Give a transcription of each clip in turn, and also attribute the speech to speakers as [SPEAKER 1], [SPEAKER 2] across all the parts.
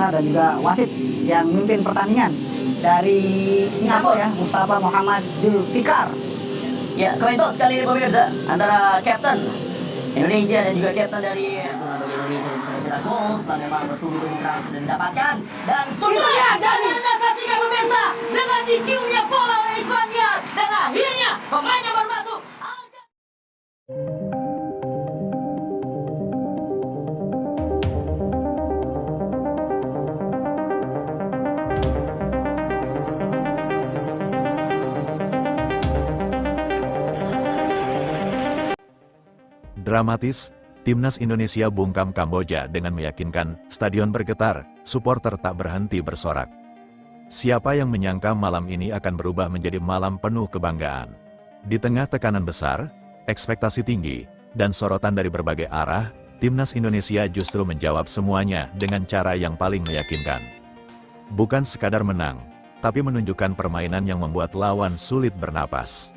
[SPEAKER 1] pemirsa, dan juga wasit yang memimpin pertandingan dari Singapura ya, Mustafa Muhammad Julfikar.
[SPEAKER 2] Ya, komentar sekali ini pemirsa antara Kapten Indonesia dan juga Kapten dari Indonesia bisa mencetak gol setelah memang bertubi-tubi serang sudah didapatkan, dan sudah dan Anda saksikan pemirsa dengan diciumnya bola oleh Isfaniar, dan akhirnya pemainnya baru masuk.
[SPEAKER 3] Dramatis, Timnas Indonesia bungkam Kamboja dengan meyakinkan, stadion bergetar, supporter tak berhenti bersorak. Siapa yang menyangka malam ini akan berubah menjadi malam penuh kebanggaan? Di tengah tekanan besar, ekspektasi tinggi, dan sorotan dari berbagai arah, Timnas Indonesia justru menjawab semuanya dengan cara yang paling meyakinkan. Bukan sekadar menang, tapi menunjukkan permainan yang membuat lawan sulit bernapas.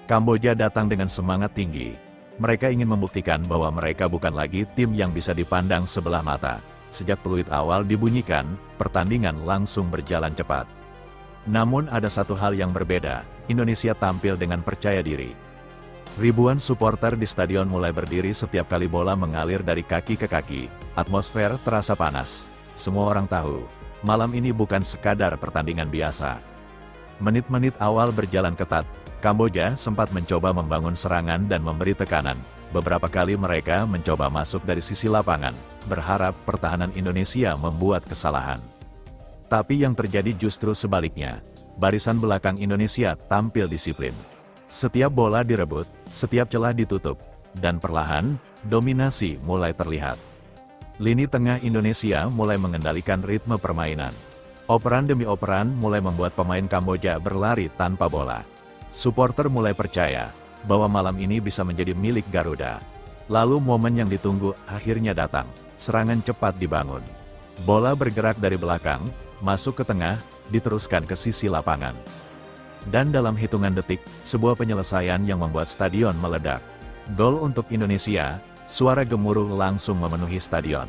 [SPEAKER 3] Kamboja datang dengan semangat tinggi. Mereka ingin membuktikan bahwa mereka bukan lagi tim yang bisa dipandang sebelah mata. Sejak peluit awal dibunyikan, pertandingan langsung berjalan cepat. Namun ada satu hal yang berbeda, Indonesia tampil dengan percaya diri. Ribuan supporter di stadion mulai berdiri setiap kali bola mengalir dari kaki ke kaki. Atmosfer terasa panas. Semua orang tahu, malam ini bukan sekadar pertandingan biasa. Menit-menit awal berjalan ketat. Kamboja sempat mencoba membangun serangan dan memberi tekanan. Beberapa kali mereka mencoba masuk dari sisi lapangan, berharap pertahanan Indonesia membuat kesalahan. Tapi yang terjadi justru sebaliknya. Barisan belakang Indonesia tampil disiplin. Setiap bola direbut, setiap celah ditutup, dan perlahan, dominasi mulai terlihat. Lini tengah Indonesia mulai mengendalikan ritme permainan. Operan demi operan mulai membuat pemain Kamboja berlari tanpa bola. Supporter mulai percaya bahwa malam ini bisa menjadi milik Garuda. Lalu momen yang ditunggu akhirnya datang. Serangan cepat dibangun. Bola bergerak dari belakang, masuk ke tengah, diteruskan ke sisi lapangan. Dan dalam hitungan detik, sebuah penyelesaian yang membuat stadion meledak. Gol untuk Indonesia, suara gemuruh langsung memenuhi stadion.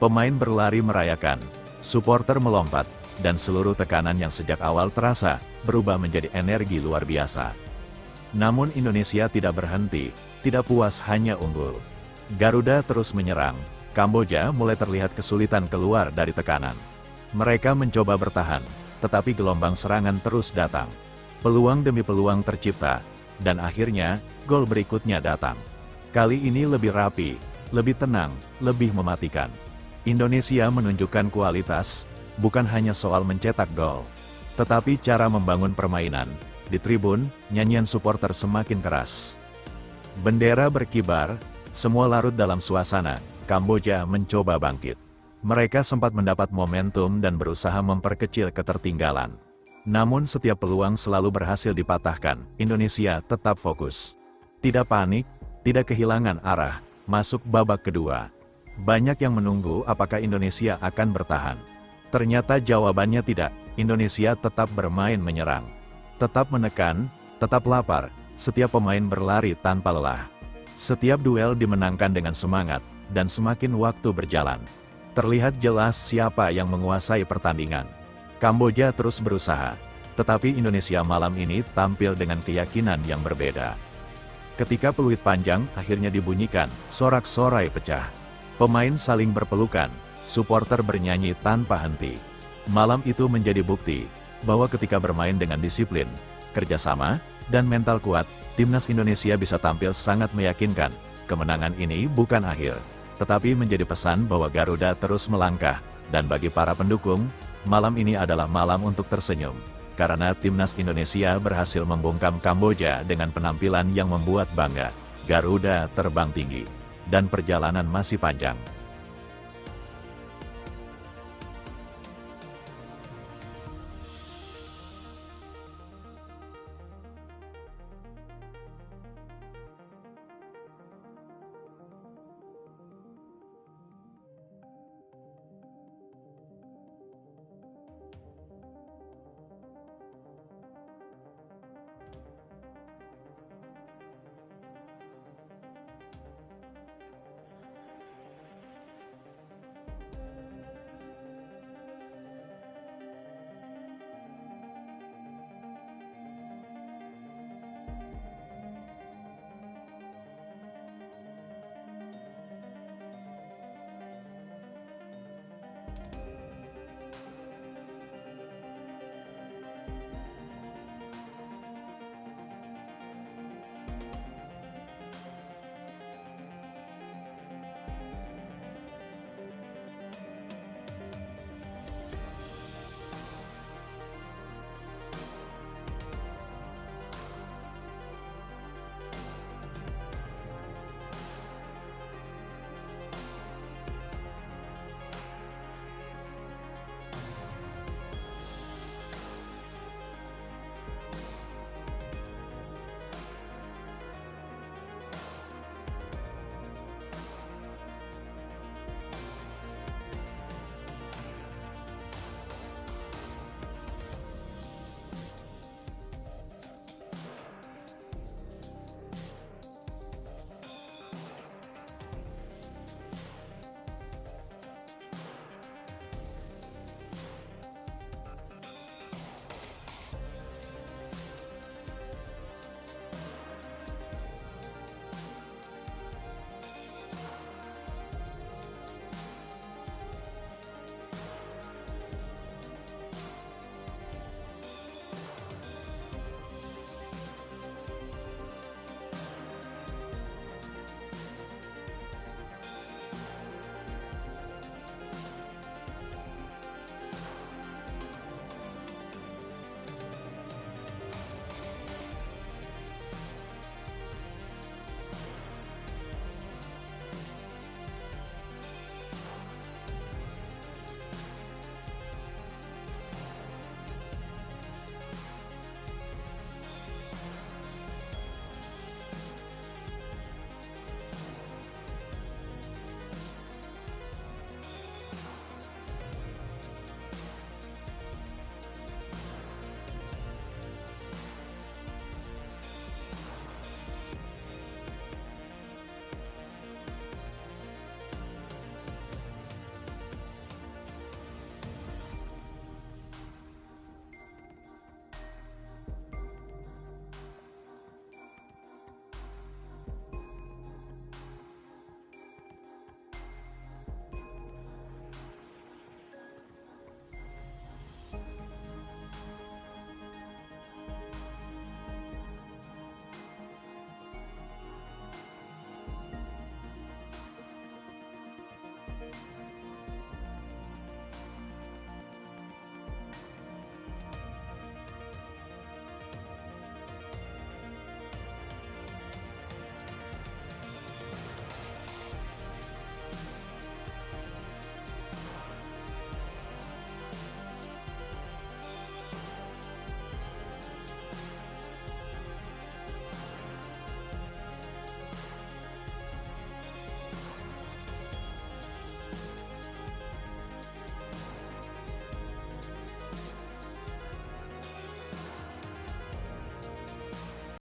[SPEAKER 3] Pemain berlari merayakan, supporter melompat, dan seluruh tekanan yang sejak awal terasa, berubah menjadi energi luar biasa. Namun Indonesia tidak berhenti, tidak puas hanya unggul. Garuda terus menyerang, Kamboja mulai terlihat kesulitan keluar dari tekanan. Mereka mencoba bertahan, tetapi gelombang serangan terus datang. Peluang demi peluang tercipta, dan akhirnya, gol berikutnya datang. Kali ini lebih rapi, lebih tenang, lebih mematikan. Indonesia menunjukkan kualitas, bukan hanya soal mencetak gol, tetapi cara membangun permainan. Di tribun, nyanyian supporter semakin keras. Bendera berkibar, semua larut dalam suasana. Kamboja mencoba bangkit. Mereka sempat mendapat momentum dan berusaha memperkecil ketertinggalan. Namun setiap peluang selalu berhasil dipatahkan. Indonesia tetap fokus. Tidak panik, tidak kehilangan arah, masuk babak kedua. Banyak yang menunggu apakah Indonesia akan bertahan. Ternyata jawabannya tidak. Indonesia tetap bermain menyerang. Tetap menekan, tetap lapar, setiap pemain berlari tanpa lelah. Setiap duel dimenangkan dengan semangat, dan semakin waktu berjalan, terlihat jelas siapa yang menguasai pertandingan. Kamboja terus berusaha, tetapi Indonesia malam ini tampil dengan keyakinan yang berbeda. Ketika peluit panjang akhirnya dibunyikan, sorak-sorai pecah. Pemain saling berpelukan, supporter bernyanyi tanpa henti. Malam itu menjadi bukti bahwa ketika bermain dengan disiplin, kerjasama, dan mental kuat, Timnas Indonesia bisa tampil sangat meyakinkan. Kemenangan ini bukan akhir, tetapi menjadi pesan bahwa Garuda terus melangkah, dan bagi para pendukung, malam ini adalah malam untuk tersenyum. Karena Timnas Indonesia berhasil membungkam Kamboja dengan penampilan yang membuat bangga. Garuda terbang tinggi, dan perjalanan masih panjang.